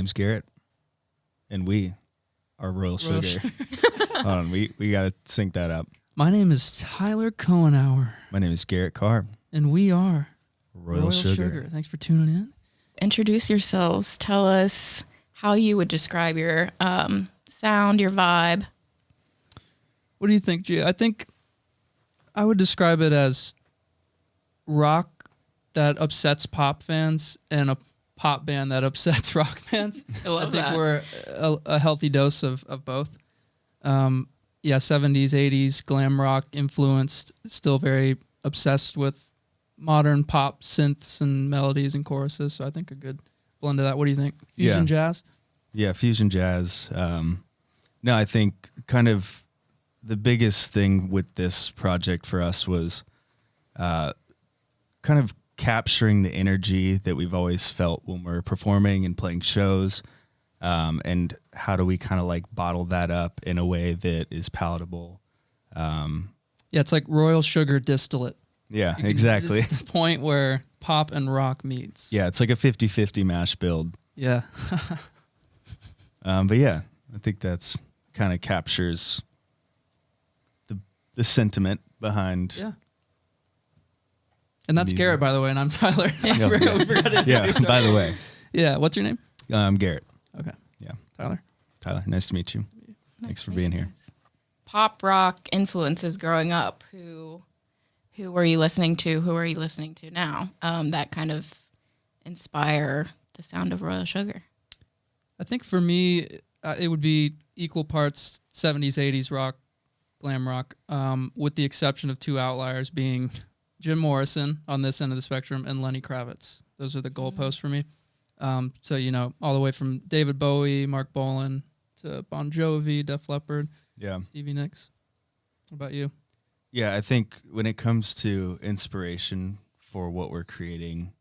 name's Garrett, and we are Royal Sugar. Hold on, we got to sync that up. My name is Tyler Cohenour. My name is Garrett Carr. And we are Royal Sugar. Thanks for tuning in. Introduce yourselves. Tell us how you would describe your sound, your vibe. What do you think, Gia? I think I would describe it as rock that upsets pop fans and a pop band that upsets rock fans. I think we're a healthy dose of both. 70s, 80s, glam rock influenced, still very obsessed with modern pop synths and melodies and choruses. So I think a good blend of that. What do you think? Fusion jazz? Yeah, fusion jazz. No, I think kind of the biggest thing with this project for us was kind of capturing the energy that we've always felt when we're performing and playing shows. And how do we kind of like bottle that up in a way that is palatable? It's like Royal Sugar distillate. Yeah, exactly. It's the point where pop and rock meets. Yeah, it's like a 50-50 mash build. Yeah. But yeah, I think that's kind of captures the sentiment behind. Yeah. And that's music. Garrett, by the way, and I'm Tyler. Yeah, by the way. Yeah, what's your name? Garrett. Okay. Yeah. Tyler, nice to meet you. Thanks for being here. Pop rock influences growing up. Who were you listening to? Who are you listening to now? That kind of inspire the sound of Royal Sugar. I think for me, it would be equal parts 70s, 80s rock, glam rock, with the exception of two outliers being Jim Morrison on this end of the spectrum and Lenny Kravitz. Those are the goalposts for me. So, all the way from David Bowie, Mark Bolan, to Bon Jovi, Def Leppard, Stevie Nicks. What about you? Yeah, I think when it comes to inspiration for what we're creating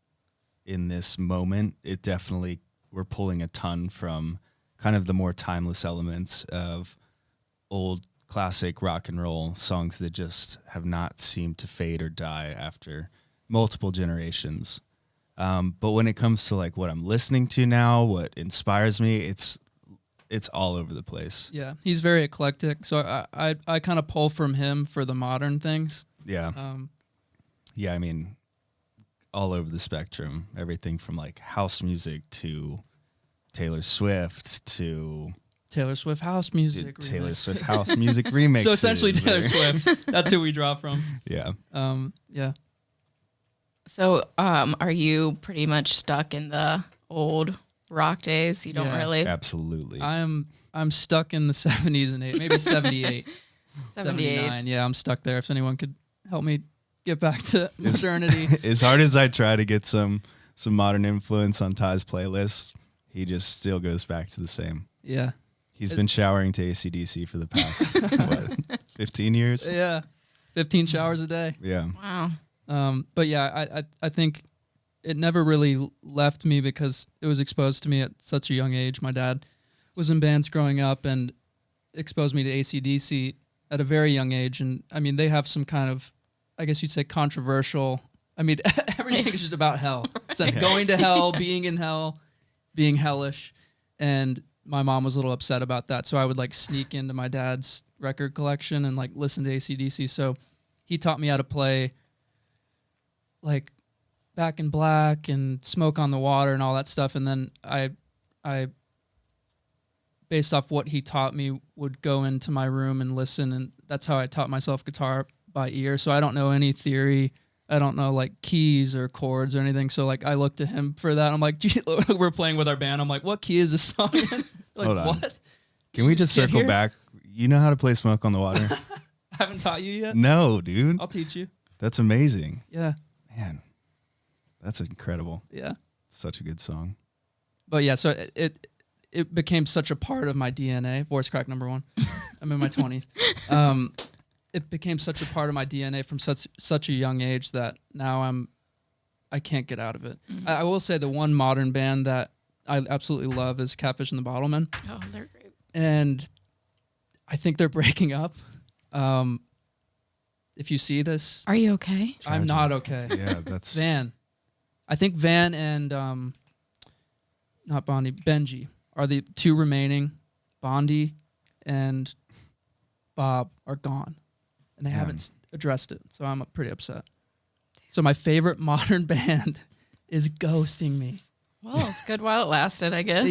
in this moment, it definitely, we're pulling a ton from kind of the more timeless elements of old classic rock and roll songs that just have not seemed to fade or die after multiple generations. But when it comes to like what I'm listening to now, what inspires me, it's all over the place. Yeah, he's very eclectic. So I kind of pull from him for the modern things. Yeah. I mean, all over the spectrum. Everything from like house music to Taylor Swift to Taylor Swift house music. Taylor Swift house music remixes. So essentially Taylor Swift. That's who we draw from. Yeah. Yeah. So are you pretty much stuck in the old rock days? You don't really? Absolutely. I'm stuck in the 70s and 80s, maybe 78. 79. Yeah, I'm stuck there. If anyone could help me get back to modernity. As hard as I try to get some modern influence on Ty's playlist, he just still goes back to the same. Yeah. He's been showering to AC/DC for the past 15 years? Yeah. 15 showers a day. Yeah. Wow. But yeah, I think it never really left me because it was exposed to me at such a young age. My dad was in bands growing up and exposed me to AC/DC at a very young age. And I mean, they have some kind of, I guess you'd say, controversial. I mean, everything is just about hell. It's like going to hell, being in hell, being hellish. And my mom was a little upset about that. So I would like sneak into my dad's record collection and like listen to AC/DC. So he taught me how to play like Back in Black and Smoke on the Water and all that stuff. And then I based off what he taught me, would go into my room and listen. And that's how I taught myself guitar by ear. So I don't know any theory. I don't know like keys or chords or anything. So like I looked to him for that. I'm like, gee, we're playing with our band. I'm like, what key is this song in? Like, Hold on. What? Can we just circle back? You know how to play Smoke on the Water? I haven't taught you yet? No, dude. I'll teach you. That's amazing. Yeah. Man, that's incredible. Yeah. Such a good song. But yeah, so it became such a part of my DNA. Voice crack number one. I'm in my 20s. It became such a part of my DNA from such a young age that now I can't get out of it. Mm-hmm. I will say the one modern band that I absolutely love is Catfish and the Bottlemen. Oh, they're great. And I think they're breaking up. If you see this, are you okay? Tragic. I'm not okay. Yeah, that's Van. I think Van and not Bondi, Benji are the two remaining. Bondi and Bob are gone, and they haven't addressed it. So I'm pretty upset. So my favorite modern band is ghosting me. Well, it's good while it lasted, I guess.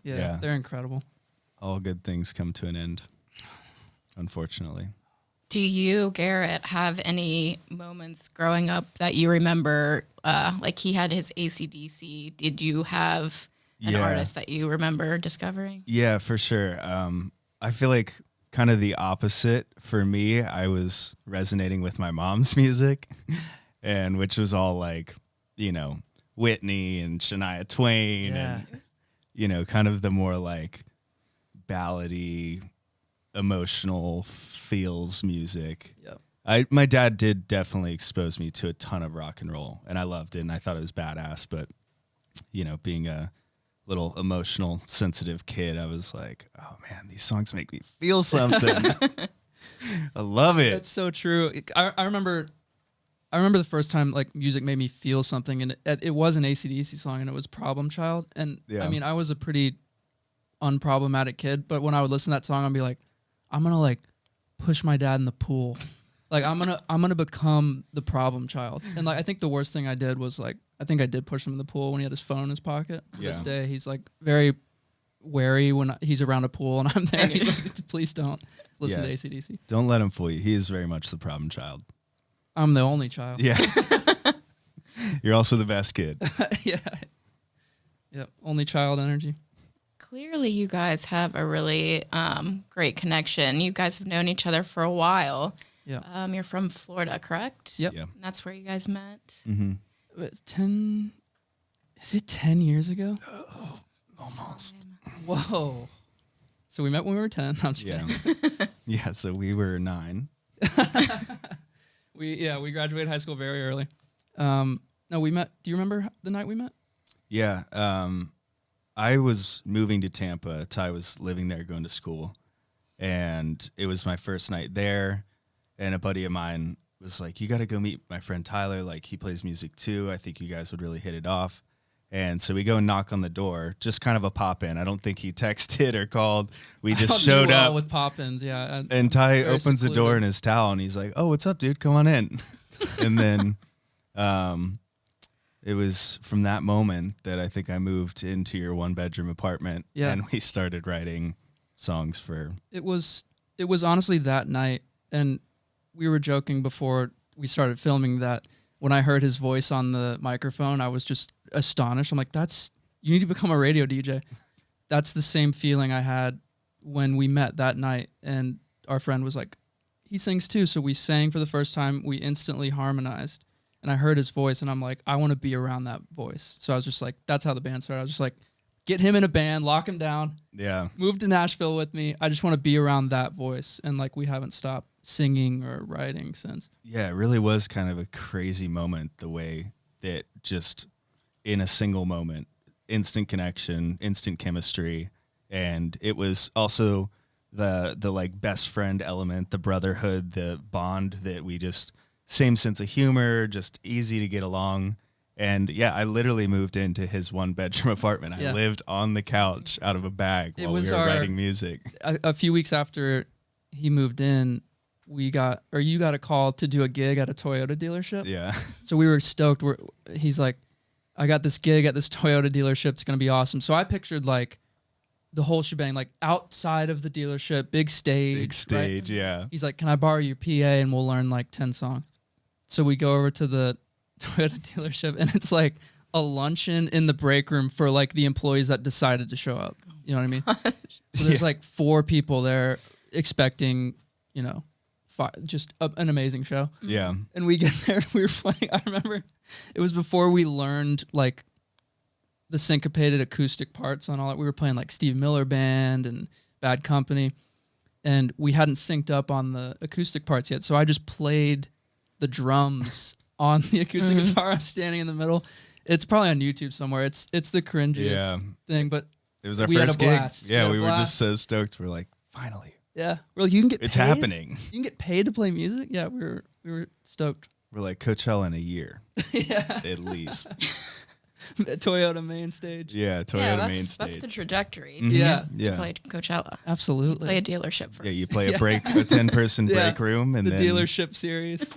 Yeah, they're incredible. All good things come to an end, unfortunately. Do you, Garrett, have any moments growing up that you remember? Like he had his AC/DC. Did you have an artist that you remember discovering? Yeah, for sure. I feel like kind of the opposite for me. I was resonating with my mom's music, and which was all like, Whitney and Shania Twain and, kind of the more like ballady, emotional feels music. Yep. My dad did definitely expose me to a ton of rock and roll, and I loved it, and I thought it was badass. But, being a little emotional, sensitive kid, I was like, oh man, these songs make me feel something. I love it. That's so true. I remember the first time like music made me feel something, and it was an AC/DC song, and it was Problem Child. And I mean, I was a pretty unproblematic kid, but when I would listen to that song, I'd be like, I'm gonna like push my dad in the pool. Like I'm gonna become the problem child. And like I think the worst thing I did was like I think I did push him in the pool when he had his phone in his pocket. To this day, he's like very wary when he's around a pool and I'm there. He's like, please don't listen to AC/DC. Don't let him fool you. He is very much the problem child. I'm the only child. Yeah. You're also the best kid. Yeah. Yep. Only child energy. Clearly, you guys have a really great connection. You guys have known each other for a while. Yeah. You're from Florida, correct? Yep. Yeah. And that's where you guys met? Mm-hmm. It's 10. Is it 10 years ago? Oh, almost. Whoa. So we met when we were 10. I'm just kidding. Yeah, so we were 9. We graduated high school very early. No, we met. Do you remember the night we met? Yeah. I was moving to Tampa. Ty was living there going to school. And it was my first night there. And a buddy of mine was like, you got to go meet my friend Tyler. Like, he plays music too. I think you guys would really hit it off. And so we go and knock on the door, just kind of a pop-in. I don't think he texted or called. We just showed up. With pop-ins, yeah. And Ty opens the door secluded. in his towel, and he's like, oh, what's up, dude? Come on in. And then it was from that moment that I think I moved into your one-bedroom apartment. Yeah. And we started writing songs for... It was honestly that night, and we were joking before we started filming that when I heard his voice on the microphone, I was just astonished. I'm like, you need to become a radio DJ. That's the same feeling I had when we met that night. And our friend was like, he sings too. So we sang for the first time. We instantly harmonized. And I heard his voice, and I'm like, I want to be around that voice. So I was just like, that's how the band started. I was just like, get him in a band, lock him down. Yeah. Move to Nashville with me. I just want to be around that voice. And like, we haven't stopped singing or writing since. Yeah, it really was kind of a crazy moment, the way that just in a single moment, instant connection, instant chemistry. And it was also the like best friend element, the brotherhood, the bond that we just, same sense of humor, just easy to get along. And yeah, I literally moved into his one-bedroom apartment. I lived on the couch out of a bag while we were writing music. A few weeks after he moved in, you got a call to do a gig at a Toyota dealership. Yeah. So we were stoked. He's like, I got this gig at this Toyota dealership. It's going to be awesome. So I pictured like the whole shebang, like outside of the dealership, big stage. Big stage, right? yeah. He's like, can I borrow your PA and we'll learn like 10 songs. So we go over to the Toyota dealership, and it's like a luncheon in the break room for like the employees that decided to show up. You know what I mean? So there's like 4 people there expecting, just an amazing show. Yeah. And we get there, we were playing. I remember it was before we learned like the syncopated acoustic parts on all that. We were playing like Steve Miller Band and Bad Company, and we hadn't synced up on the acoustic parts yet. So I just played the drums on the acoustic guitar. I was standing in the middle. It's probably on YouTube somewhere. It's the cringiest thing, but it was our we had first a blast. gig. Yeah, we were blast. just so stoked. We're like, finally. Yeah. Well, you can get It's paid? happening. You can get paid to play music? Yeah, we were stoked. We're like Coachella in a year. Yeah. At least. Toyota main stage. Yeah, Toyota main that's stage. the trajectory. Mhm. Yeah. To play Coachella. Absolutely. Play a dealership first. Yeah, you play a 10-person break room, and the then dealership series.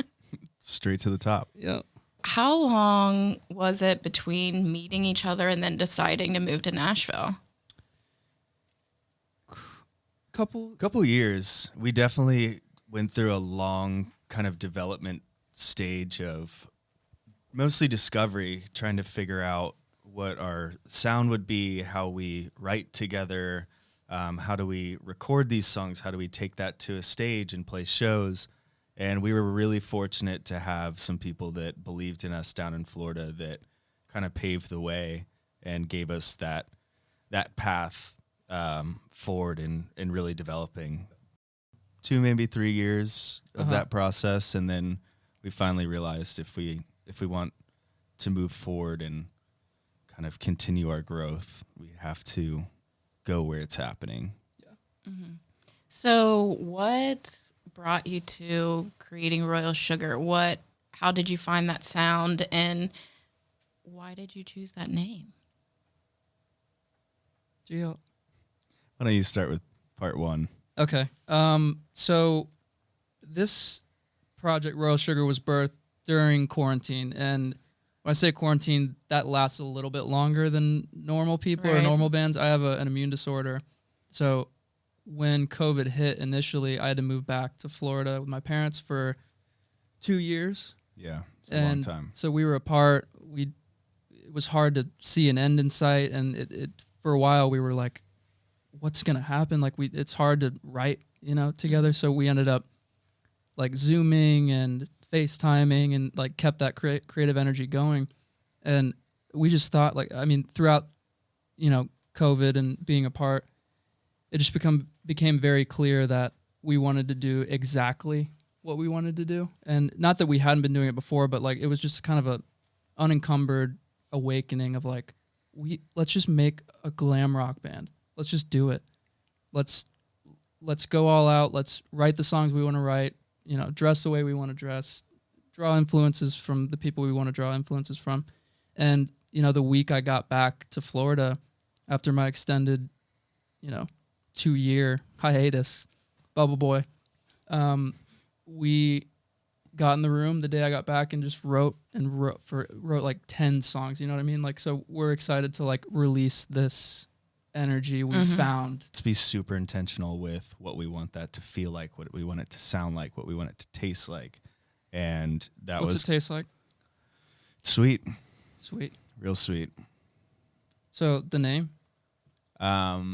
straight to the top. Yeah. How long was it between meeting each other and then deciding to move to Nashville? Couple years. We definitely went through a long kind of development stage of mostly discovery, trying to figure out what our sound would be, how we write together, how do we record these songs, how do we take that to a stage and play shows. And we were really fortunate to have some people that believed in us down in Florida that kind of paved the way and gave us that path forward in really developing 2, maybe 3 years of that process. And then we finally realized if we want to move forward and kind of continue our growth, we have to go where it's happening. Yeah. Mm-hmm. So what brought you to creating Royal Sugar? How did you find that sound, and why did you choose that name? Gio. Why don't you start with part 1? Okay. So this project, Royal Sugar, was birthed during quarantine. And when I say quarantine, that lasts a little bit longer than normal people or normal bands. I have an immune disorder. So when COVID hit initially, I had to move back to Florida with my parents for 2 years. Yeah, it's a long time. So we were apart. It was hard to see an end in sight. And it for a while, we were like, what's going to happen? Like it's hard to write, together. So we ended up like Zooming and FaceTiming and like kept that creative energy going. And we just thought throughout, COVID and being apart, it just became very clear that we wanted to do exactly what we wanted to do. And not that we hadn't been doing it before, but like, it was just kind of a unencumbered awakening of like, let's just make a glam rock band. Let's just do it. Let's go all out. Let's write the songs we want to write, dress the way we want to dress, draw influences from the people we want to draw influences from. And, the week I got back to Florida after my extended, 2-year hiatus, Bubble Boy, we got in the room the day I got back and just wrote like 10 songs. You know what I mean? Like, so we're excited to like release this energy we found. To be super intentional with what we want that to feel like, what we want it to sound like, what we want it to taste like. And What's it taste like? Sweet. Sweet. Real sweet. So the name? Our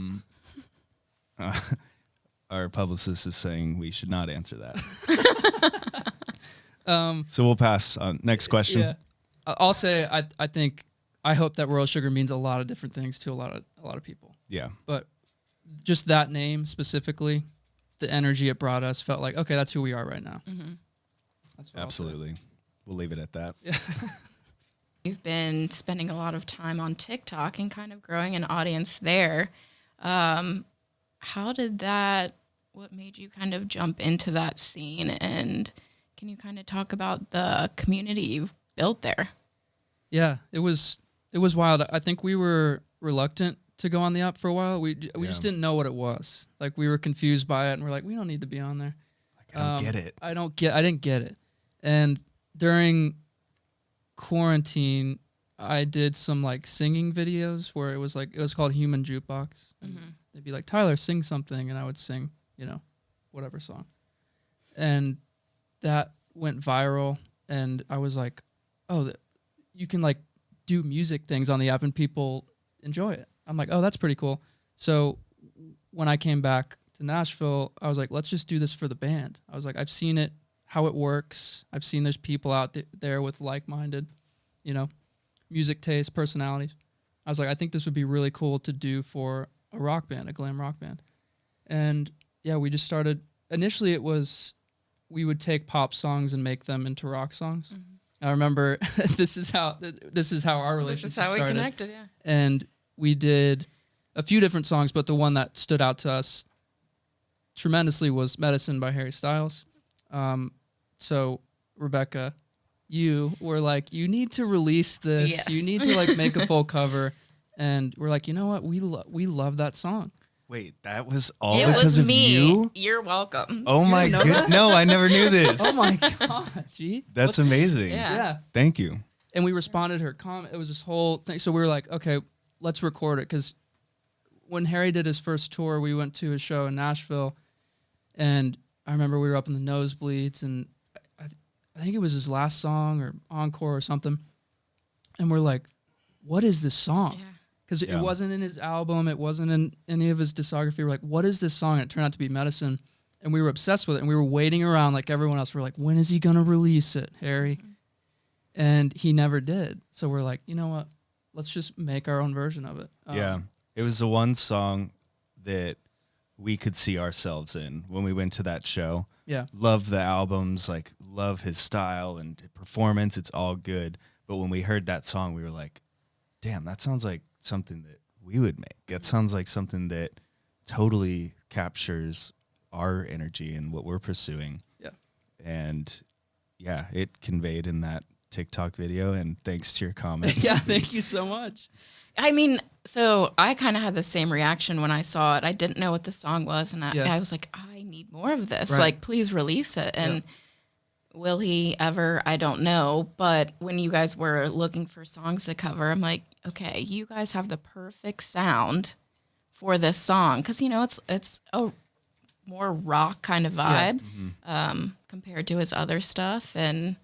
publicist is saying we should not answer that. So we'll pass on. Next question. Yeah. I'll say I hope that Royal Sugar means a lot of different things to a lot of people. Yeah. But just that name specifically, the energy it brought us felt like, okay, that's who we are right now. Mm-hmm. That's what Absolutely. We'll leave it at that. Yeah. You've been spending a lot of time on TikTok and kind of growing an audience there. What made you kind of jump into that scene? And can you kind of talk about the community you've built there? Yeah, it was wild. I think we were reluctant to go on the app for a while. We just didn't know what it was. Like we were confused by it and we're like, we don't need to be on there. Like, I don't get it. I didn't get it. And during quarantine, I did some like singing videos where it was called Human Jukebox. And they'd be like, Tyler, sing something, and I would sing, whatever song. And that went viral, and I was like, oh, you can like do music things on the app and people enjoy it. I'm like, oh, that's pretty cool. So when I came back to Nashville, I was like, let's just do this for the band. I was like, I've seen it, how it works. I've seen there's people out there with like-minded, music taste, personalities. I was like, I think this would be really cool to do for a rock band, a glam rock band. And yeah, we just started. Initially, it was we would take pop songs and make them into rock songs. I remember this is how our relationship started. This is how we connected, yeah. And we did a few different songs, but the one that stood out to us tremendously was "Medicine" by Harry Styles. So Rebecca you were like, you need to release this. Yes. You need to like make a full cover. And we're like, you know what? We love that song. Wait, that was all It because was of me. you? You're welcome. Oh my didn't know god! that? No, I never knew this. Oh my God, gee. That's amazing. Yeah. Yeah. Thank you. And we responded to her comment. It was this whole thing. So we were like, okay, let's record it. Because when Harry did his first tour, we went to his show in Nashville. And I remember we were up in the nosebleeds. And I think it was his last song or encore or something. And we're like, what is this song? Yeah. Because Yeah. it wasn't in his album. It wasn't in any of his discography. We're like, what is this song? And it turned out to be Medicine. And we were obsessed with it. And we were waiting around like everyone else. We're like, when is he going to release it, Harry? And he never did. So we're like, you know what? Let's just make our own version of it. Yeah. It was the one song that we could see ourselves in when we went to that show. Yeah. Love the albums, like love his style and performance. It's all good. But when we heard that song, we were like, damn, that sounds like something that we would make. That sounds like something that totally captures our energy and what we're pursuing. Yeah. And yeah, it conveyed in that TikTok video. And thanks to your comment. Yeah. Thank you so much. I mean, so I kind of had the same reaction when I saw it. I didn't know what the song was, and I was like, I need more of this. Right. Like, please release it. And will he ever? I don't know. But when you guys were looking for songs to cover, I'm like, okay, you guys have the perfect sound for this song. Because, you know, it's a more rock kind of vibe compared to his other stuff. And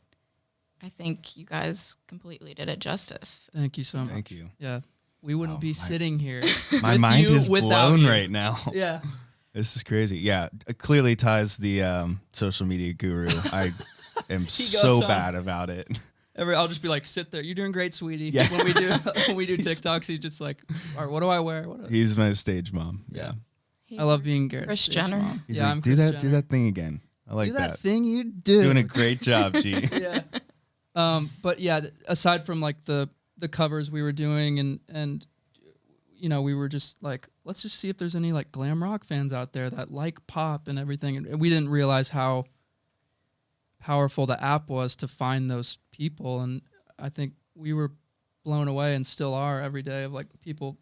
I think you guys completely did it justice. Thank you so much. Thank you. Yeah. We wouldn't be sitting here. My with mind you is without blown you. right now. Yeah. This is crazy. Yeah, it clearly ties the social media guru. I am so on. bad about it. I'll just be like, sit there. You're doing great, sweetie. Yeah. When we do TikToks, he's just like, all right, what do I wear? He's my stage mom. Yeah. I love being Garrett's Kris stage Jenner. mom. He's Yeah, like, I'm do Kris that Jenner. thing again. I like Do that that. thing you do. Doing a great job, G. Yeah. But yeah, aside from like the covers we were doing and you know, we were just like, let's just see if there's any like glam rock fans out there that like pop and everything. And we didn't realize how powerful the app was to find those people. And I think we were blown away and still are every day of like people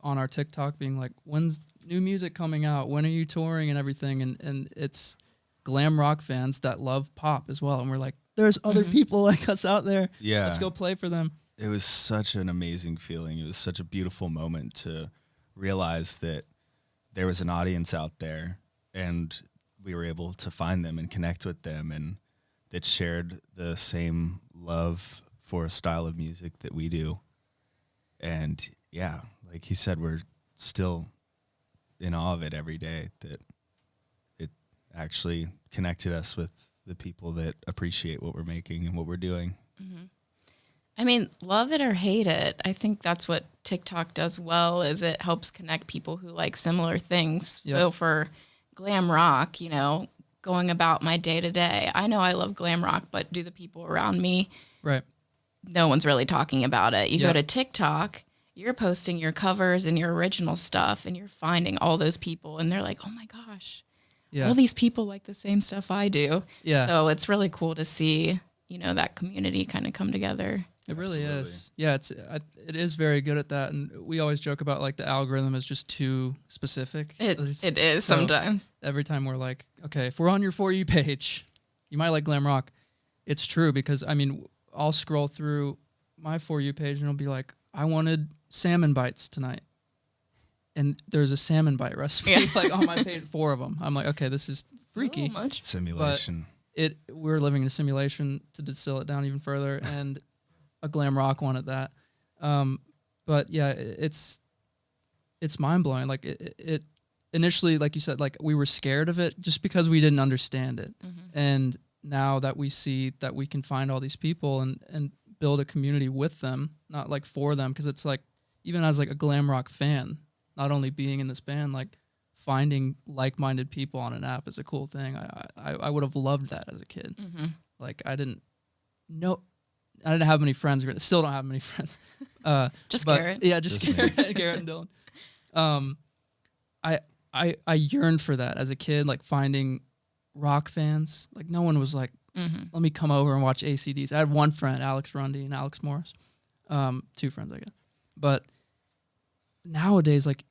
on our TikTok being like, when's new music coming out? When are you touring and everything? And it's glam rock fans that love pop as well. And we're like, there's other people like us out there. Yeah. Let's go play for them. It was such an amazing feeling. It was such a beautiful moment to realize that there was an audience out there and we were able to find them and connect with them and that shared the same love for a style of music that we do. And yeah, like he said, we're still in awe of it every day, that it actually connected us with the people that appreciate what we're making and what we're doing. I mean, love it or hate it, I think that's what TikTok does well, is it helps connect people who like similar things. Yep. So for glam rock, you know, going about my day to day, I know I love glam rock, but do the people around me, Right. no one's really talking about it. You Yep. go to TikTok, you're posting your covers and your original stuff, and you're finding all those people, and they're like, oh my gosh, Yeah. all these people like the same stuff I do. Yeah. So it's really cool to see, you know, that community kind of come together. It really Absolutely. is. Yeah, it is very good at that. And we always joke about like the algorithm is just too specific. It is So- sometimes. Every time we're like, okay, if we're on your For You page, you might like glam rock. It's true because, I mean, I'll scroll through my For You page and it'll be like, I wanted salmon bites tonight. And there's a salmon bite recipe Yeah. like on my page, 4 of them. I'm like, okay, this is freaky. A little much. Simulation. We're living in a simulation to distill it down even further, and a glam rock one at that. But yeah, it's mind blowing. Like it initially, like you said, like we were scared of it just because we didn't understand it. And now that we see that we can find all these people and build a community with them, not like for them, because it's like, even as like a glam rock fan, not only being in this band, like finding like-minded people on an app is a cool thing. I would have loved that as a kid. Like I didn't have many friends. Still don't have many friends. Just but, Garrett. Yeah, just Just me. Garrett and Dylan. I yearned for that as a kid, like finding rock fans. Like no one was like, let me come over and watch ACDs. I had one friend, Alex Rundy and Alex Morris. 2 friends, I guess. But nowadays, like,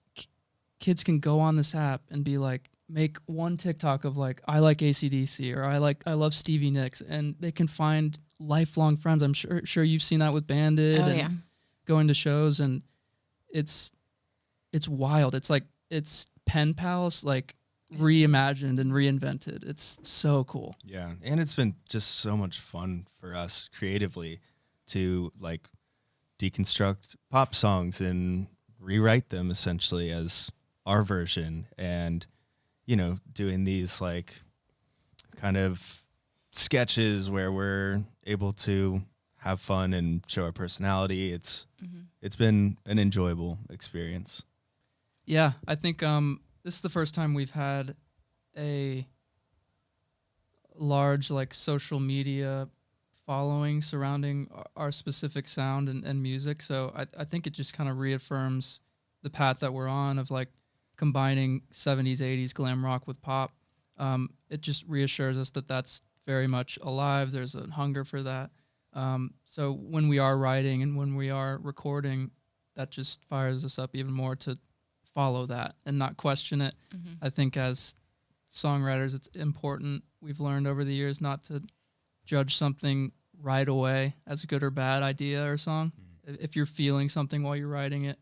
kids can go on this app and be like, make one TikTok of like, I like ACDC, or I love Stevie Nicks, and they can find lifelong friends. I'm sure you've seen that with Bandit and going to shows, and it's wild. It's like, it's pen pals, like, reimagined and reinvented. It's so cool. Yeah, and it's been just so much fun for us creatively to like deconstruct pop songs and rewrite them essentially as our version, and doing these like kind of sketches where we're able to have fun and show our personality. It's been an enjoyable experience. Yeah, I think this is the first time we've had a large like social media following surrounding our specific sound and music. So I think it just kind of reaffirms the path that we're on of like combining 70s, 80s glam rock with pop. It just reassures us that that's very much alive. There's a hunger for that. So when we are writing and when we are recording, that just fires us up even more to follow that and not question it. I think as songwriters, it's important. We've learned over the years not to judge something right away as a good or bad idea or song. If you're feeling something while you're writing it,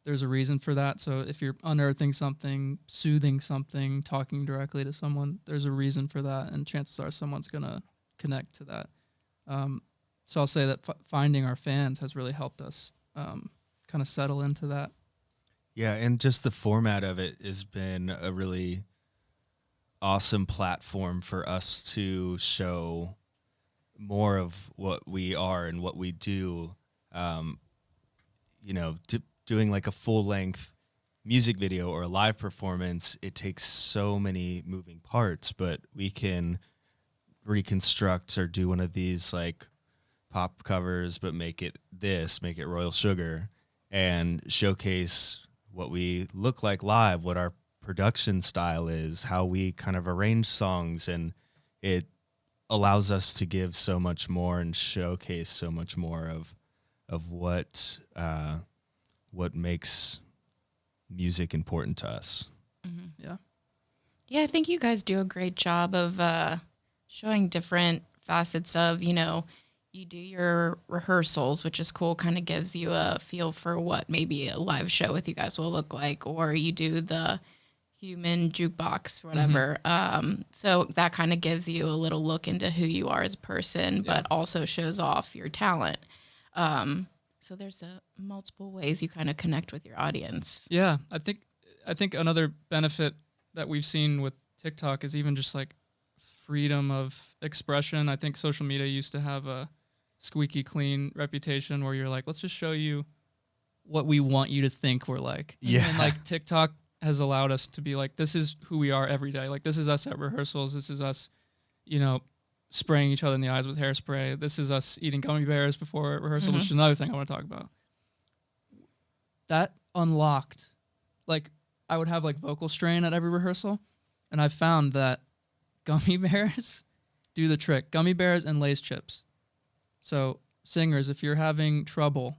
there's a reason for that. So if you're unearthing something, soothing something, talking directly to someone, there's a reason for that, and chances are someone's going to connect to that. So I'll say that finding our fans has really helped us kind of settle into that. Yeah, and just the format of it has been a really awesome platform for us to show more of what we are and what we do. Doing like a full-length music video or a live performance, it takes so many moving parts, but we can reconstruct or do one of these like pop covers, but make it Royal Sugar, and showcase what we look like live, what our production style is, how we kind of arrange songs, and it allows us to give so much more and showcase so much more of what makes music important to us. Yeah, I think you guys do a great job of showing different facets of, you do your rehearsals, which is cool, kind of gives you a feel for what maybe a live show with you guys will look like, or you do the human jukebox, whatever. So that kind of gives you a little look into who you are as a person, but also shows off your talent. So there's multiple ways you kind of connect with your audience. Yeah, I think another benefit that we've seen with TikTok is even just like freedom of expression. I think social media used to have a squeaky clean reputation where you're like, let's just show you what we want you to think we're like. Yeah. And like TikTok has allowed us to be like, this is who we are every day. Like, this is us at rehearsals. This is us, spraying each other in the eyes with hairspray. This is us eating gummy bears before rehearsal, which is another thing I want to talk about. That unlocked, like, I would have like vocal strain at every rehearsal, and I found that gummy bears do the trick. Gummy bears and Lay's chips. So singers, if you're having trouble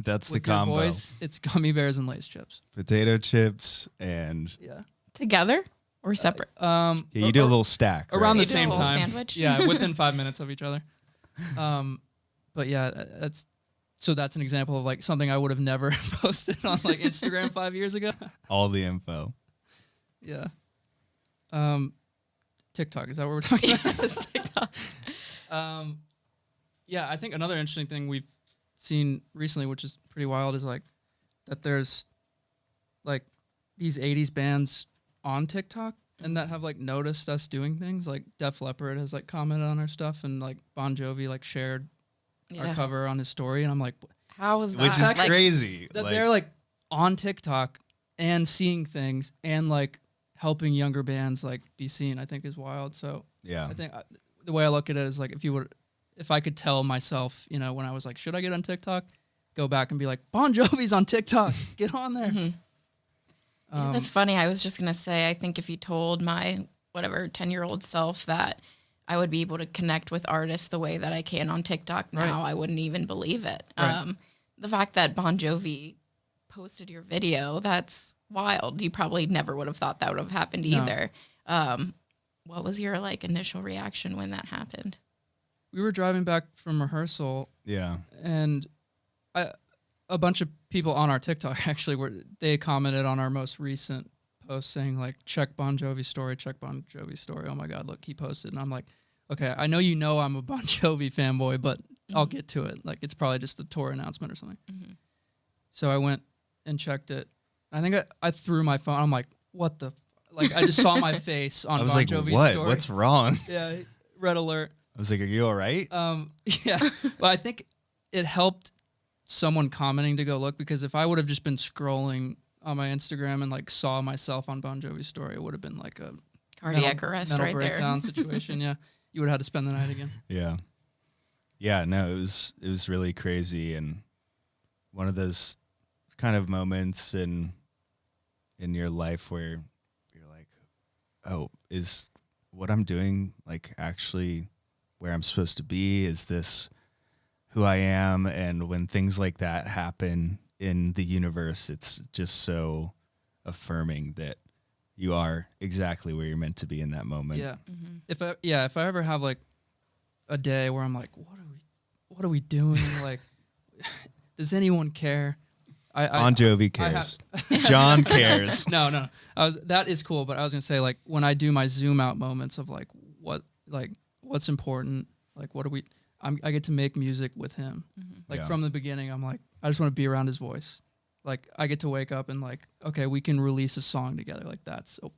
that's with the combo. your voice, it's gummy bears and Lay's chips. Potato chips and Together or separate? you do a little stack around right? the same time. Sandwich? Yeah, within 5 minutes of each other. But yeah, that's an example of like something I would have never posted on like Instagram 5 years ago. All the info. Yeah. TikTok, is that what we're talking about? Yes, TikTok. Yeah, I think another interesting thing we've seen recently, which is pretty wild, is like that there's like these 80s bands on TikTok and that have like noticed us doing things. Like Def Leppard has like commented on our stuff, and like Bon Jovi like shared our cover on his story, and I'm like, how was that? Which is crazy. That they're like on TikTok and seeing things and like helping younger bands like be seen, I think is wild. So yeah, I think the way I look at it is like if I could tell myself, when I was like, should I get on TikTok? Go back and be like, Bon Jovi's on TikTok. Get on there. That's funny. I was just going to say, I think if you told my 10-year-old self that I would be able to connect with artists the way that I can on TikTok now, I wouldn't even believe it. Right. The fact that Bon Jovi posted your video, that's wild. You probably never would have thought that would have happened either. What was your like initial reaction when that happened? We were driving back from rehearsal. Yeah. And a bunch of people on our TikTok actually they commented on our most recent post saying like, check Bon Jovi's story. Oh my God, look, he posted. And I'm like, okay, I know I'm a Bon Jovi fanboy, but I'll get to it. Like, it's probably just a tour announcement or something. Mm-hmm. So I went and checked it. I think I threw my phone. I'm like, what the? Like, I just saw my face on Bon Jovi's what? story. What's wrong? Yeah, red alert. I was like, are you all right? Yeah, but I think it helped someone commenting to go look, because if I would have just been scrolling on my Instagram and like saw myself on Bon Jovi's story, it would have been like a cardiac arrest mental right breakdown there. situation. Yeah, you would have had to spend the night again. Yeah. No, it was really crazy, and one of those kind of moments in your life where you're like, oh, is what I'm doing like actually where I'm supposed to be? Is this who I am? And when things like that happen in the universe, it's just so affirming that you are exactly where you're meant to be in that moment. Yeah. Mm-hmm. If I ever have like a day where I'm like, what are we doing? Like, does anyone care? Bon Jovi cares. John cares. No. That is cool, but I was gonna say, like, when I do my zoom out moments of like what's important, like I get to make music with him. Mm-hmm. Like from the beginning, I'm like, I just want to be around his voice. Like, I get to wake up and like, okay, we can release a song together. Like, that's a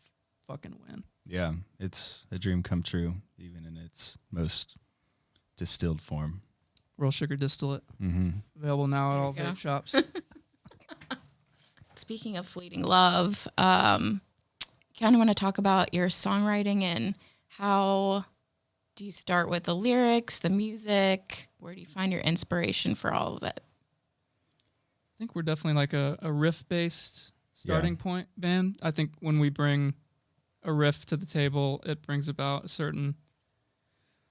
fucking win. Yeah, it's a dream come true, even in its most distilled form. Real sugar distillate. Mm-hmm. Available now at all vape shops. Speaking of fleeting love, kind of want to talk about your songwriting and how do you start with the lyrics, the music? Where do you find your inspiration for all of it? I think we're definitely like a riff-based starting point band. I think when we bring a riff to the table, it brings about a certain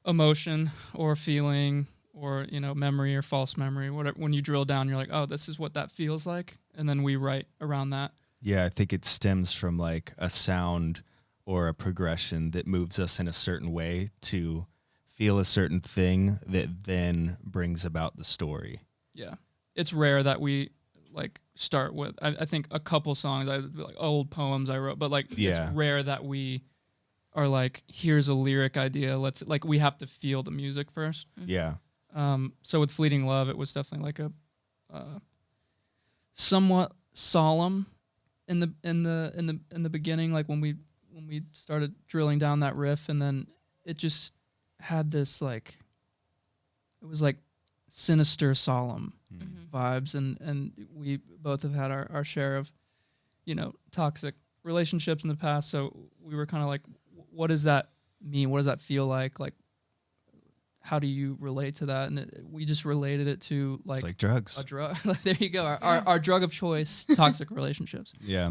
emotion or feeling or, memory or false memory. Whatever. When you drill down, you're like, oh, this is what that feels like. And then we write around that. Yeah, I think it stems from like a sound or a progression that moves us in a certain way to feel a certain thing that then brings about the story. Yeah. It's rare that we like start with, I think a couple songs, like old poems I wrote, but like it's rare that we are like, here's a lyric idea. We have to feel the music first. Yeah. So with Fleeting Love, it was definitely like a somewhat solemn in the beginning, like when we started drilling down that riff, and then it just had this like, it was like sinister, solemn vibes, and we both have had our share of, toxic relationships in the past, so we were kind of like, what does that mean? What does that feel like? Like, how do you relate to that? And we just related it to like, it's like drugs. A drug. There you go. Our drug of choice, toxic relationships. Yeah.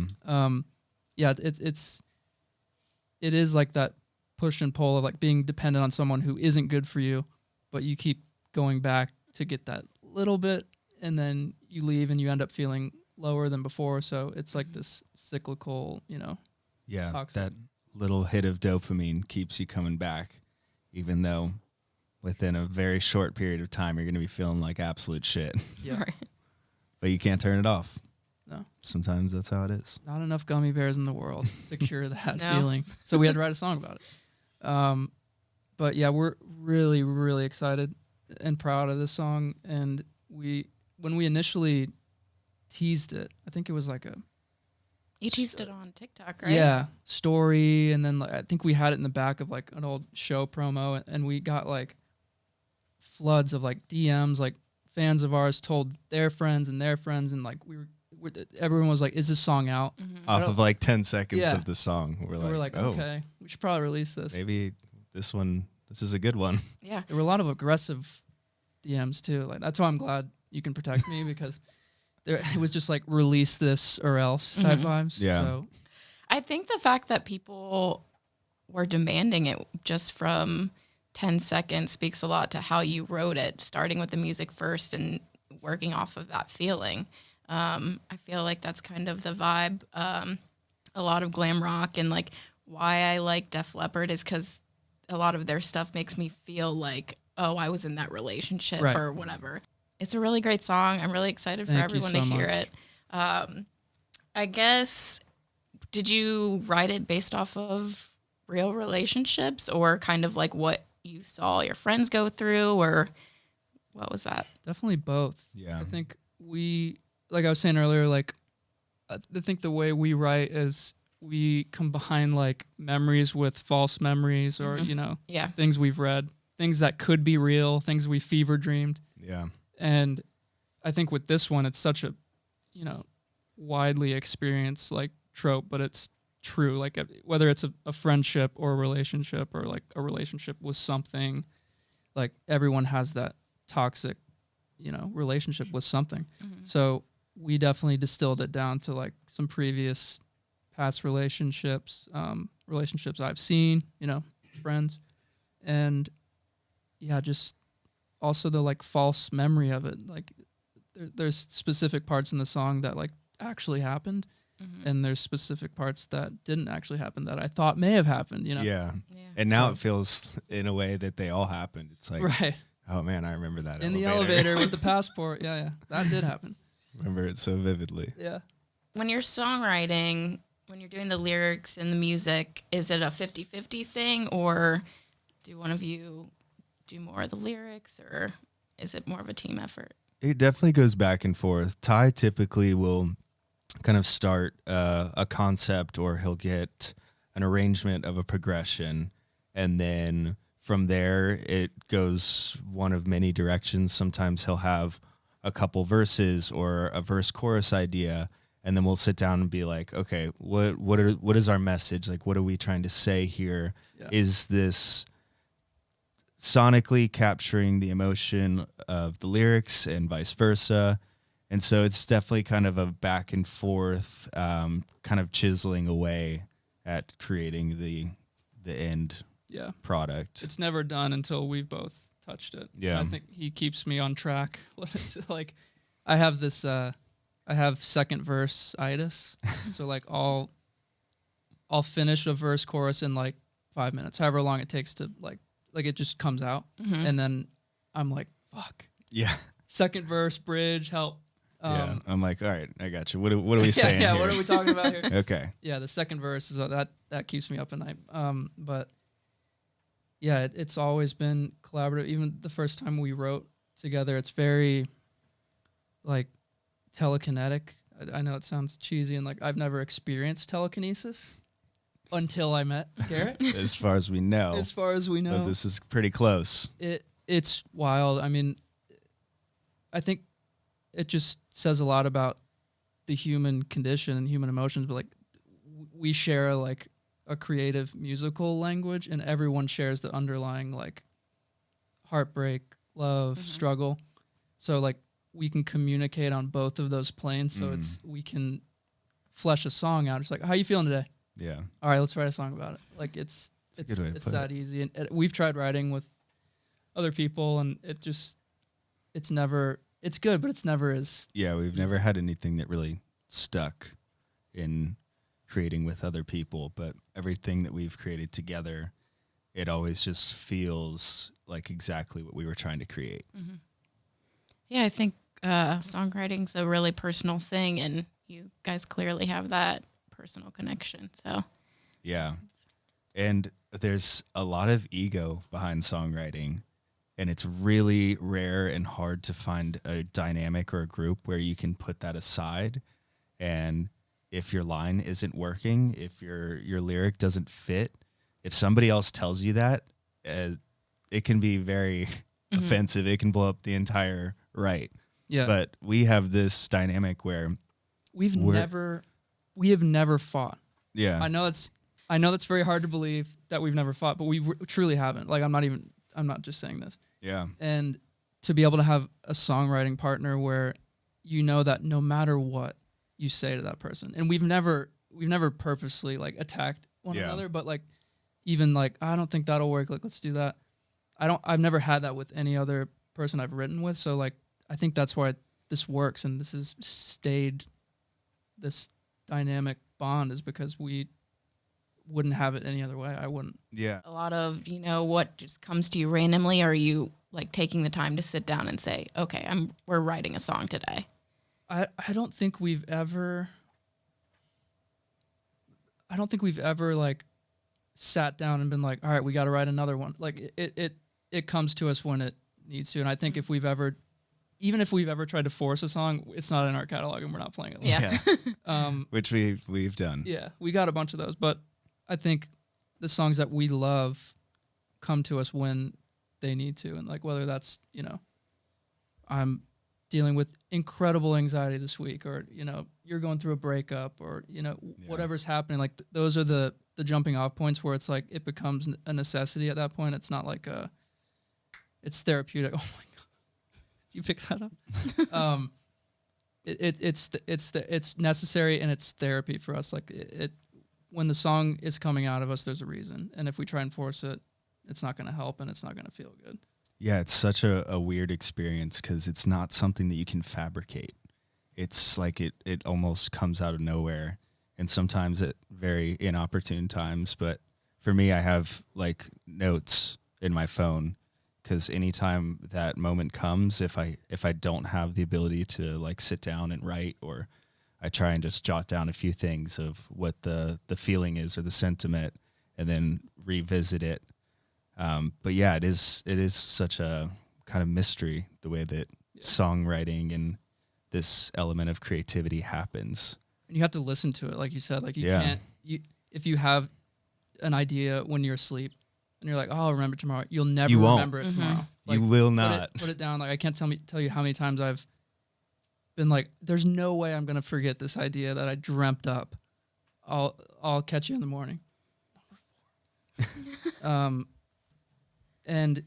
It is like that push and pull of like being dependent on someone who isn't good for you, but you keep going back to get that little bit, and then you leave and you end up feeling lower than before. So it's like this cyclical, toxic. That little hit of dopamine keeps you coming back, even though within a very short period of time, you're going to be feeling like absolute shit. Yeah. Right. But you can't turn it off. No. Sometimes that's how it is. Not enough gummy bears in the world to cure that feeling. So we had to write a song about it. But yeah, we're really, really excited and proud of this song. And when we initially teased it, I think it was like you teased it on TikTok, right? Yeah, story. And then I think we had it in the back of like an old show promo, and we got like floods of like DMs, like fans of ours told their friends, and like everyone was like, is this song out? Mm-hmm. Off of like 10 seconds of the song. We're like, okay, we should probably release this. Maybe this is a good one. Yeah. There were a lot of aggressive DMs too. Like, that's why I'm glad you can protect me, because it was just like, release this or else type vibes. Yeah. So I think the fact that people were demanding it just from 10 seconds speaks a lot to how you wrote it, starting with the music first and working off of that feeling. I feel like that's kind of the vibe. A lot of glam rock, and like why I like Def Leppard is because a lot of their stuff makes me feel like, oh, I was in that relationship Right. or whatever. It's a really great song. I'm really excited for Thank everyone you to so hear much. it. I guess, did you write it based off of real relationships or kind of like what you saw your friends go through, or what was that? Definitely both. Yeah. I think like I was saying earlier, like I think the way we write is we combine like memories with false memories, or Yeah. things we've read, things that could be real, things we fever dreamed. Yeah. And I think with this one, it's such a widely experienced like trope, but it's true. Like whether it's a friendship or a relationship, or like a relationship with something, like everyone has that toxic relationship with something. So we definitely distilled it down to like some previous past relationships, relationships I've seen, friends, and yeah, just also the like false memory of it. Like there's specific parts in the song that like actually happened, and there's specific parts that didn't actually happen that I thought may have happened. Yeah. And now it feels in a way that they all happened. It's like, Right. oh man, I remember that In the elevator with the passport. Yeah. That did happen. Remember it so vividly. Yeah. When you're songwriting, when you're doing the lyrics and the music, is it a 50-50 thing, or do one of you do more of the lyrics, or is it more of a team effort? It definitely goes back and forth. Ty typically will kind of start a concept, or he'll get an arrangement of a progression, and then from there it goes one of many directions. Sometimes he'll have a couple verses or a verse chorus idea, and then we'll sit down and be like, okay, what is our message? Like, what are we trying to say here? Yeah. Is this sonically capturing the emotion of the lyrics and vice versa? And so it's definitely kind of a back and forth, kind of chiseling away at creating the end product. It's never done until we've both touched it. Yeah. And I think he keeps me on track. Like I have this I have second verse itis. So like I'll finish a verse chorus in like 5 minutes, however long it takes to like it just comes out. And then I'm like, fuck. Yeah. Second verse, bridge, help. Yeah. I'm like, all right, I got you. What are we saying yeah, here? what are we talking about here? Okay. Yeah, the second verse is that keeps me up at night. But yeah, it's always been collaborative. Even the first time we wrote together, it's very like telekinetic. I know it sounds cheesy, and like I've never experienced telekinesis until I met Garrett. As far as we know. As far as we know, But this is pretty close. It's wild. I mean, I think it just says a lot about the human condition and human emotions, but like we share like a creative musical language, and everyone shares the underlying like heartbreak, love, struggle. So like we can communicate on both of those planes. So we can flesh a song out. It's like, how you feeling today? Yeah. All right, let's write a song about it. Like it's that easy. And we've tried writing with other people, and it's good, but it's never as... Yeah, we've never had anything that really stuck in creating with other people, but everything that we've created together, it always just feels like exactly what we were trying to create. Yeah, I think songwriting's a really personal thing, and you guys clearly have that personal connection. So yeah, and there's a lot of ego behind songwriting, and it's really rare and hard to find a dynamic or a group where you can put that aside. And if your line isn't working, if your lyric doesn't fit, if somebody else tells you that, it can be very offensive. It can blow up the entire write. Yeah. But we have this dynamic where we have never fought. Yeah. I know that's very hard to believe that we've never fought, but we truly haven't. Like I'm not just saying this. Yeah. And to be able to have a songwriting partner where you know that no matter what you say to that person, and we've never purposely like attacked one another, but like even like I don't think that'll work. Like let's do that. I've never had that with any other person I've written with. So like, I think that's why this works, and this has stayed this dynamic bond, is because we wouldn't have it any other way. I wouldn't. Yeah. A lot of, what just comes to you randomly, or are you like taking the time to sit down and say, okay, we're writing a song today? I don't think we've ever like sat down and been like, all right, we got to write another one. Like it comes to us when it needs to. And I think even if we've ever tried to force a song, it's not in our catalog and we're not playing it. Yeah. Which we've done. Yeah, we got a bunch of those, but I think the songs that we love come to us when they need to. And like, whether that's, I'm dealing with incredible anxiety this week, or, you're going through a breakup, or, whatever's happening, like those are the jumping off points where it's like, it becomes a necessity at that point. It's not like it's therapeutic. Oh my God. Did you pick that up? It's necessary, and it's therapy for us. Like when the song is coming out of us, there's a reason. And if we try and force it, it's not going to help, and it's not going to feel good. Yeah, it's such a weird experience because it's not something that you can fabricate. It's like it almost comes out of nowhere, and sometimes at very inopportune times. But for me, I have like notes in my phone, because anytime that moment comes, if I don't have the ability to like sit down and write, or I try and just jot down a few things of what the feeling is or the sentiment, and then revisit it. But yeah, it is such a kind of mystery, the way that songwriting and this element of creativity happens. And you have to listen to it, like you said. Like you can't. If you have an idea when you're asleep and you're like, "Oh, I'll remember tomorrow," you'll never remember it tomorrow. Like, you will not. Put it down. Like I can't tell you how many times I've been like, "There's no way I'm gonna forget this idea that I dreamt up. I'll catch you in the morning." And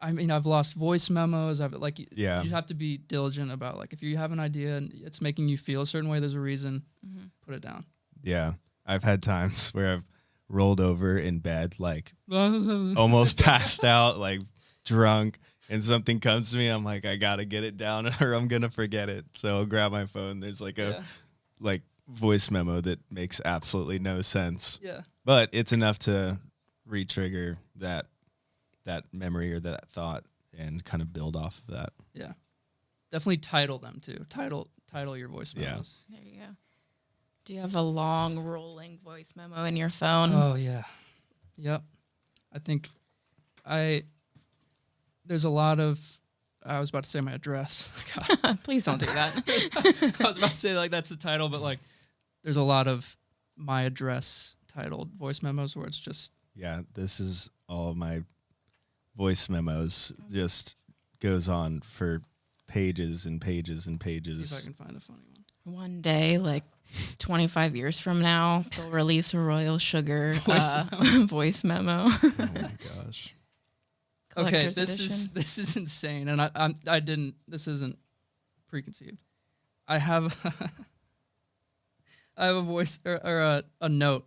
I mean, I've lost voice memos. You have to be diligent about, like, if you have an idea and it's making you feel a certain way, there's a reason. Put it down. Yeah, I've had times where I've rolled over in bed, like almost passed out, like drunk, and something comes to me. I'm like, I gotta get it down, or I'm gonna forget it. So I'll grab my phone. There's like a voice memo that makes absolutely no sense. Yeah, but it's enough to re-trigger that memory or that thought, and kind of build off of that. Yeah, definitely title them too. Title your voice memos. Yeah. There you go. Do you have a long rolling voice memo in your phone? Oh yeah, yep. I think there's a lot of. I was about to say my address. Please don't do that. I was about to say like that's the title, but like there's a lot of my address titled voice memos where it's just. Yeah, this is all of my voice memos. Just goes on for pages and pages and pages. See if I can find a funny one. One day, like 25 years from now, they'll release a Royal Sugar voice memo. Oh my gosh. Okay, this is insane, and I didn't. This isn't preconceived. I have a voice or a note.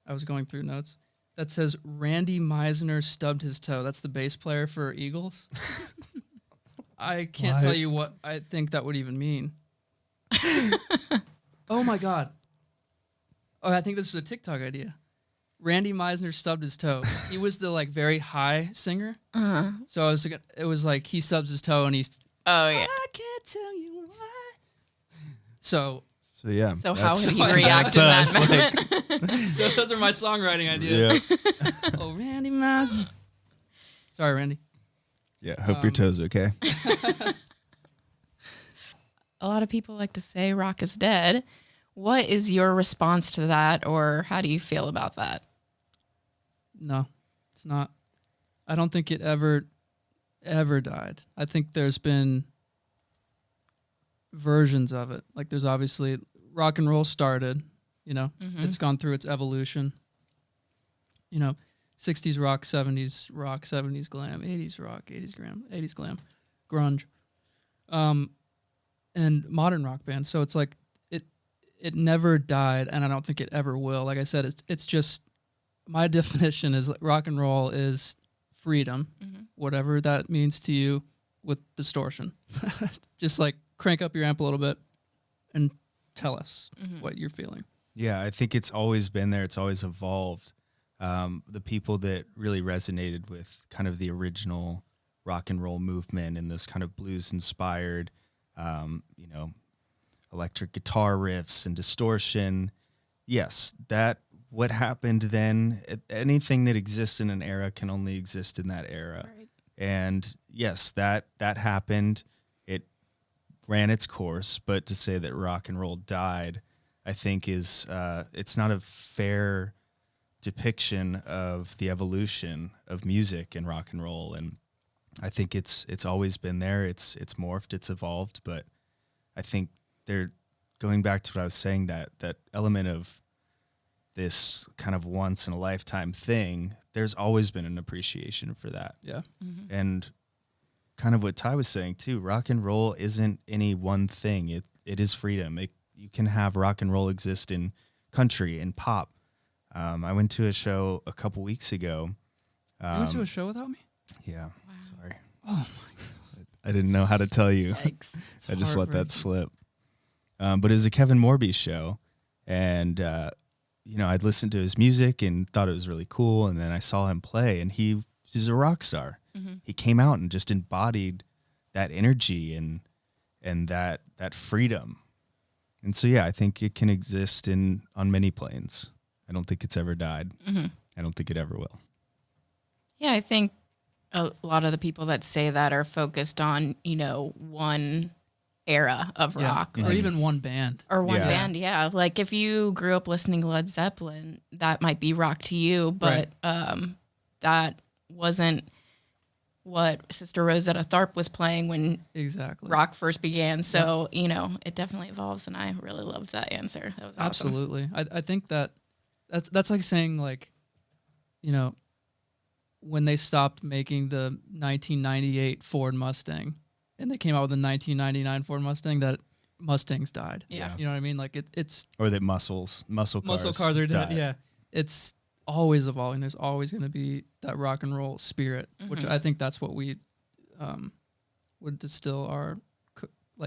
I was going through notes that says Randy Meisner stubbed his toe. That's the bass player for Eagles. I can't tell you what I think that would even mean. Oh my God. Oh, I think this was a TikTok idea. Randy Meisner stubbed his toe. He was the like very high singer. Uh-huh. So it was like he stubs his toe and he's. Oh yeah. I can't tell you why. So yeah. So how would he react in that moment? So those are my songwriting ideas. Yeah. Oh, Randy Meisner. Sorry, Randy. Yeah. Hope your toes okay. A lot of people like to say rock is dead. What is your response to that, or how do you feel about that? No, it's not. I don't think it ever died. I think there's been versions of it. Like there's obviously rock and roll started, it's gone through its evolution. 60s rock, 70s glam, 80s rock, 80s glam, grunge. And modern rock bands. So it's like it never died, and I don't think it ever will. Like I said, it's just my definition is rock and roll is freedom, whatever that means to you, with distortion. Just like crank up your amp a little bit and tell us what you're feeling. Yeah, I think it's always been there. It's always evolved. The people that really resonated with kind of the original rock and roll movement and this kind of blues inspired, electric guitar riffs and distortion. Yes, that what happened then, anything that exists in an era can only exist in that era. Right. And yes, that happened. It ran its course, but to say that rock and roll died, I think is it's not a fair depiction of the evolution of music and rock and roll. And I think it's always been there. It's morphed, it's evolved, but I think they're going back to what I was saying, that element of this kind of once in a lifetime thing, there's always been an appreciation for that. Yeah. And kind of what Ty was saying too, rock and roll isn't any one thing. It is freedom. You can have rock and roll exist in country and pop. I went to a show a couple weeks ago. You went to a show without me? Yeah. Wow. Sorry. Oh my God. I didn't know how to tell you. Yikes. I just let that slip. But it was a Kevin Morby show. And, I'd listened to his music and thought it was really cool. And then I saw him play, and he's a rock star. He came out and just embodied that energy and that freedom. And so, yeah, I think it can exist on many planes. I don't think it's ever died. I don't think it ever will. Yeah, I think a lot of the people that say that are focused on, one era of rock. Or even one band. Or one band, yeah. Like if you grew up listening to Led Zeppelin, that might be rock to you, but that wasn't what Sister Rosetta Tharpe was playing when rock first began. So, it definitely evolves, and I really loved that answer. That was awesome. Absolutely. I think that's like saying, like, when they stopped making the 1998 Ford Mustang and they came out with the 1999 Ford Mustang, that Mustangs died. Yeah. You know what I mean? Like it's or that muscle cars are dead. died. Yeah. It's always evolving. There's always going to be that rock and roll spirit, which I think that's what we would distill our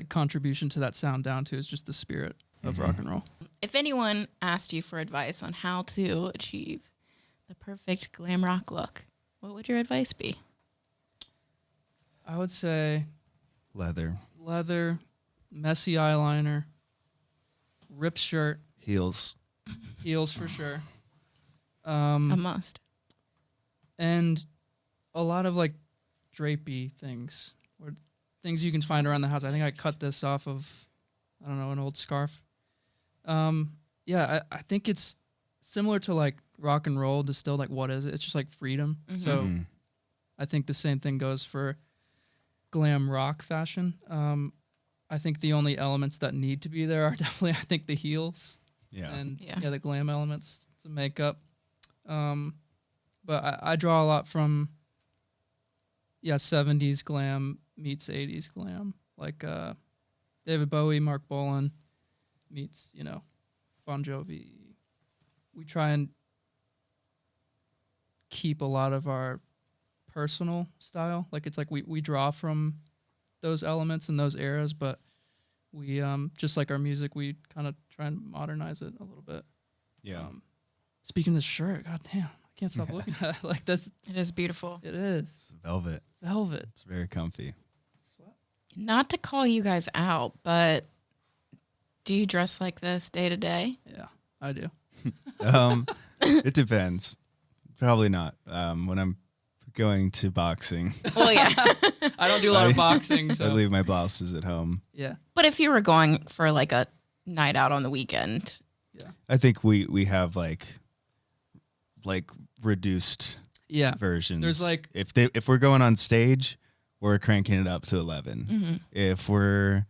contribution to that sound down to, is just the spirit of rock and roll. If anyone asked you for advice on how to achieve the perfect glam rock look, what would your advice be? I would say Leather, messy eyeliner, ripped shirt, heels for sure. A must. And a lot of like drapey things, or things you can find around the house. I think I cut this off of, I don't know, an old scarf. I think it's similar to like rock and roll distilled. Like, what is it? It's just like freedom. So I think the same thing goes for glam rock fashion. I think the only elements that need to be there are definitely, I think, the heels. Yeah. And the glam elements to make up. But I draw a lot from 70s glam meets 80s glam. Like David Bowie, Mark Bolan meets, Bon Jovi. We try and keep a lot of our personal style. Like, it's like we draw from those elements and those eras, but we just like our music, we kind of try and modernize it a little bit. Yeah. Speaking of this shirt, god damn, I can't stop looking at it. Like, it is beautiful. It is. Velvet. It's very comfy. Not to call you guys out, but do you dress like this day to day? Yeah, I do. It depends. Probably not. When I'm going to boxing, Well, yeah. I don't do a lot of boxing, so I leave my blouses at home. yeah. But if you were going for like a night out on the weekend, I think we have like reduced versions. There's like, if we're going on stage, we're cranking it up to 11. If we're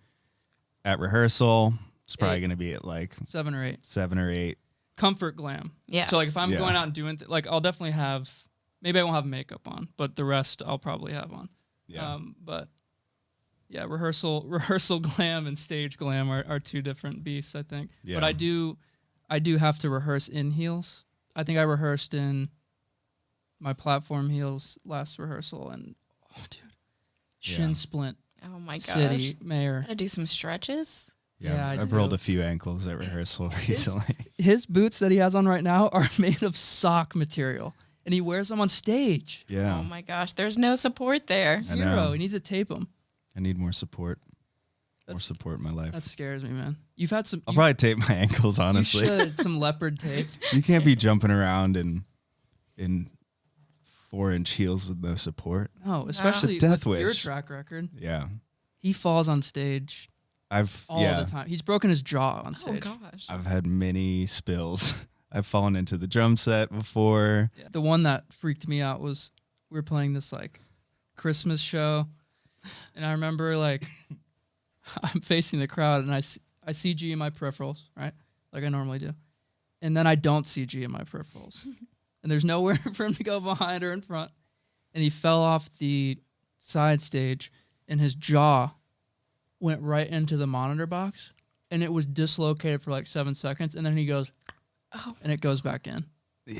at rehearsal, it's probably going to be at like 7 or 8. 7 or 8. Comfort glam. Yeah. So like if I'm going out and doing I'll definitely have, maybe I won't have makeup on, but the rest I'll probably have on. Yeah. But yeah, rehearsal glam and stage glam are two different beasts, I think. Yeah. But I do have to rehearse in heels. I think I rehearsed in my platform heels last rehearsal, and dude, shin splint. Oh my gosh. City mayor. Gotta do some stretches. Yeah, I've rolled a few ankles at rehearsal recently. His boots that he has on right now are made of sock material, and he wears them on stage. Yeah. Oh my gosh, there's no support there. Zero. He needs to tape them. I need more support. More support in my life. That scares me, man. You've had some. I'll probably tape my ankles, honestly. You should. Some leopard tape. You can't be jumping around in 4-inch heels with no support. No, especially Death with your wish. track record. Yeah. He falls on stage all the time. He's broken his jaw on stage. Oh gosh. I've had many spills. I've fallen into the drum set before. Yeah. The one that freaked me out was we were playing this like Christmas show, and I remember like I'm facing the crowd and I see G in my peripherals, right? Like I normally do. And then I don't see G in my peripherals. And there's nowhere for him to go behind or in front. And he fell off the side stage and his jaw went right into the monitor box and it was dislocated for like 7 seconds. And then he goes, oh, and it goes back in. Yeah.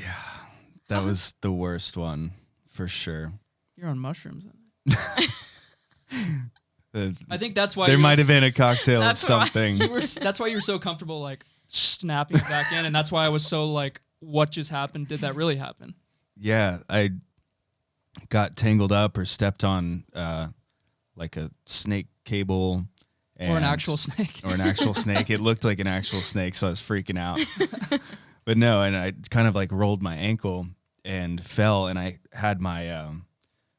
That was the worst one for sure. You're on mushrooms. I think that's why there might have been a cocktail of something. That's why you were so comfortable like snapping it back in. And that's why I was so like, what just happened? Did that really happen? Yeah. I got tangled up or stepped on like a snake cable. Or an actual snake. Or an actual snake. It looked like an actual snake, so I was freaking out. But no, and I kind of like rolled my ankle and fell, and I had my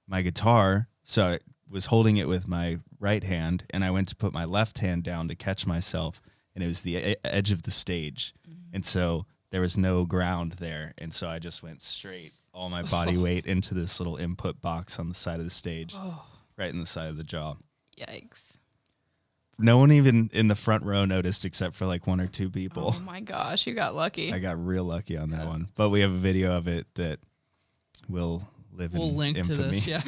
my guitar, so I was holding it with my right hand, and I went to put my left hand down to catch myself, and it was the edge of the stage. And so there was no ground there, and so I just went straight, all my body weight into this little input box on the side of the stage, right in the side of the jaw. Yikes. No one even in the front row noticed except for like 1 or 2 people. Oh my gosh, you got lucky. I got real lucky on that one. But we have a video of it that will live in infamy. We'll link to this, yeah.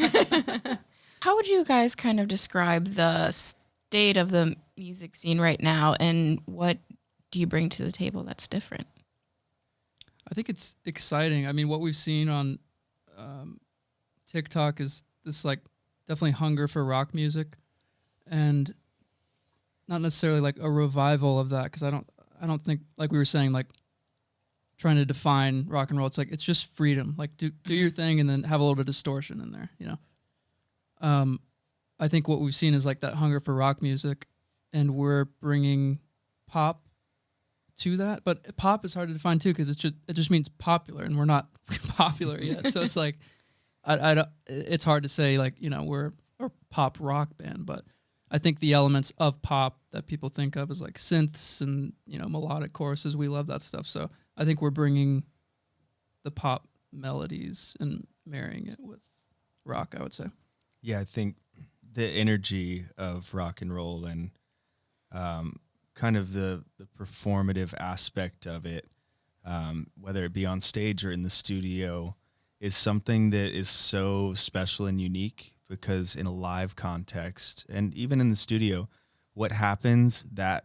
How would you guys kind of describe the state of the music scene right now, and what do you bring to the table that's different? I think it's exciting. I mean, what we've seen on TikTok is this like definitely hunger for rock music, and not necessarily like a revival of that, because I don't think, like we were saying, like trying to define rock and roll. It's like it's just freedom. Like do your thing and then have a little bit of distortion in there, you know. I think what we've seen is like that hunger for rock music, and we're bringing pop to that. But pop is hard to define too, because it just means popular, and we're not popular yet. So it's like it's hard to say like, you know, we're a pop rock band, but I think the elements of pop that people think of as like synths and, you know, melodic choruses, we love that stuff. So I think we're bringing the pop melodies and marrying it with rock, I would say. Yeah, I think the energy of rock and roll and kind of the performative aspect of it, whether it be on stage or in the studio, is something that is so special and unique. Because in a live context, and even in the studio, what happens that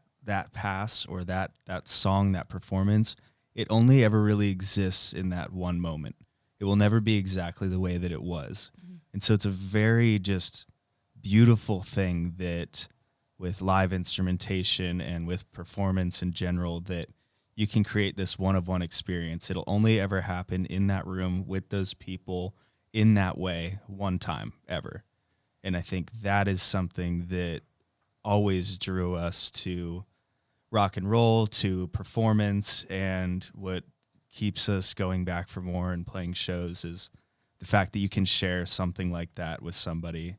pass or that song, that performance, it only ever really exists in that one moment. It will never be exactly the way that it was. Mm-hmm. And so it's a very just beautiful thing that with live instrumentation and with performance in general, that you can create this one-of-one experience. It'll only ever happen in that room with those people in that way one time ever. And I think that is something that always drew us to rock and roll, to performance, and what keeps us going back for more and playing shows is the fact that you can share something like that with somebody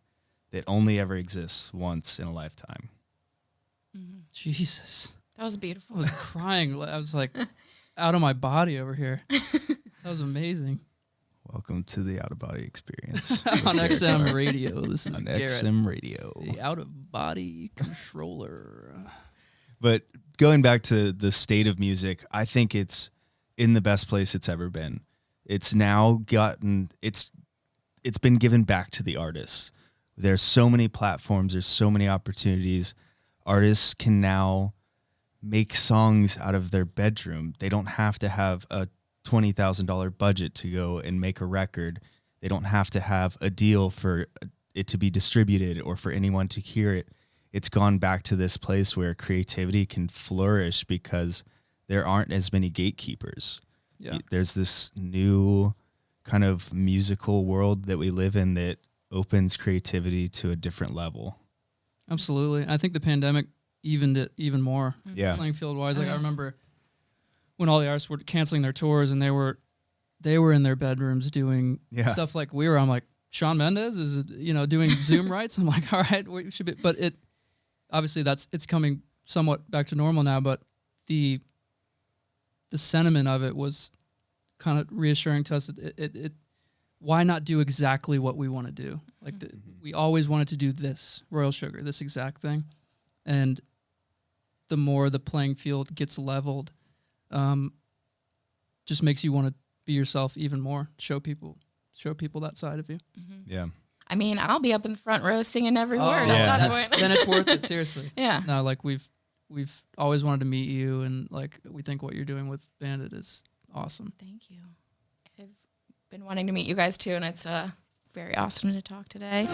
that only ever exists once in a lifetime. Mm-hmm. Jesus. That was beautiful. I was crying. I was like out of my body over here. That was amazing. Welcome to the Out of Body Experience. On XM Radio. This is on Garrett, XM Radio. The Out of Body Controller. But going back to the state of music, I think it's in the best place it's ever been. It's now gotten, it's been given back to the artists. There's so many platforms, there's so many opportunities. Artists can now make songs out of their bedroom. They don't have to have a $20,000 budget to go and make a record. They don't have to have a deal for it to be distributed or for anyone to hear it. It's gone back to this place where creativity can flourish because there aren't as many gatekeepers. Yeah. There's this new kind of musical world that we live in that opens creativity to a different level. Absolutely. I think the pandemic evened it even more. Yeah. Playing field wise. Like I remember when all the artists were canceling their tours and they were in their bedrooms doing stuff like we were. I'm like, Shawn Mendes is, doing Zoom rights. I'm like, all right, we should be, but it obviously it's coming somewhat back to normal now, but the sentiment of it was kind of reassuring to us that it why not do exactly what we want to do? Like we always wanted to do this Royal Sugar, this exact thing. And the more the playing field gets leveled, just makes you want to be yourself even more, show people that side of you. Yeah. I mean, I'll be up in the front row singing every word yeah. at that point. Then it's worth it, seriously. Yeah. No, like we've always wanted to meet you, and like we think what you're doing with Bandit is awesome. Thank you. I've been wanting to meet you guys too, and it's very awesome to talk today.